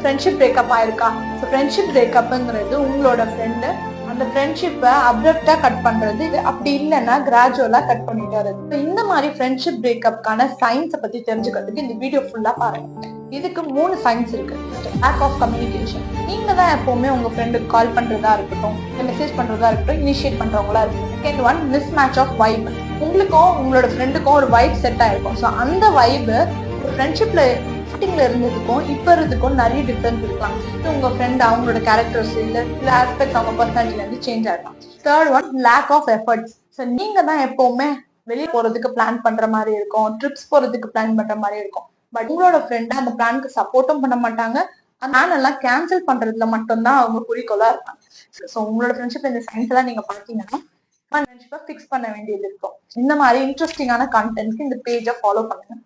Friendship breakup ஆயிருக்கா? So friendship பிரேக்கப்ங்கிறது உங்களோட friend அந்த ஃப்ரெண்ட்ஷிப்பை அப்ரப்டா கட் பண்றது, அப்படி இல்லைன்னா கிராஜுவலா கட் பண்ணிட்டு வருது. இந்த மாதிரி ஃப்ரெண்ட்ஷிப் பிரேக்கப்கான சயின்ஸை பத்தி தெரிஞ்சுக்கிறதுக்கு இந்த வீடியோ ஃபுல்லா பாருங்க. இதுக்கு 3 சயின்ஸ் இருக்கு. Lack of communication. நீங்க தான் எப்பவுமே உங்க ஃப்ரெண்டுக்கு கால் பண்றதா இருக்கட்டும், மெசேஜ் பண்றதா இருக்கட்டும், இனிஷியேட் பண்றவங்களா இருக்கட்டும். Second one, miss match of vibe. உங்களுக்கும் உங்களோட ஃப்ரெண்டுக்கும் ஒரு வைப் செட் ஆயிருக்கும். ஸோ அந்த வைப் ஒரு ஃப்ரெண்ட்ஷிப்ல ஸ்டார்டிங்ல இருந்ததுக்கும் இப்ப இருந்ததுக்கும் நிறைய டிஃபரன்ஸ் இருக்கலாம். உங்க ஃப்ரெண்ட் அவங்களோட கேரக்டர்ஸ் இல்ல சில ஆஸ்பெக்ட்ஸ் அவங்க பர்சனாலிட்டில இருந்து சேஞ்ச் ஆகலாம். Third one, lack of efforts. So நீங்க தான் எப்பவுமே வெளியே போறதுக்கு பிளான் பண்ற மாதிரி இருக்கும், ட்ரிப்ஸ் போறதுக்கு பிளான் பண்ற மாதிரி இருக்கும். பட் உங்களோட ஃப்ரெண்ட் அந்த பிளானுக்கு சப்போர்ட்டும் பண்ண மாட்டாங்க. அந்த பிளான் எல்லாம் கேன்சல் பண்றதுல மட்டும்தான் அவங்க குறிக்கோளா இருப்பாங்க. ஸோ உங்களோட ஃப்ரெண்ட்ஷிப் இந்த சயின்ஸ் எல்லாம் நீங்க பாத்தீங்கன்னா ஃப்ரெண்ட்ஷிப்பை ஃபிக்ஸ் பண்ண வேண்டியது இருக்கும். இந்த மாதிரி இன்ட்ரெஸ்டிங்கான கண்டென்ட்க்கு இந்த பேஜை ஃபாலோ பண்ணுங்க.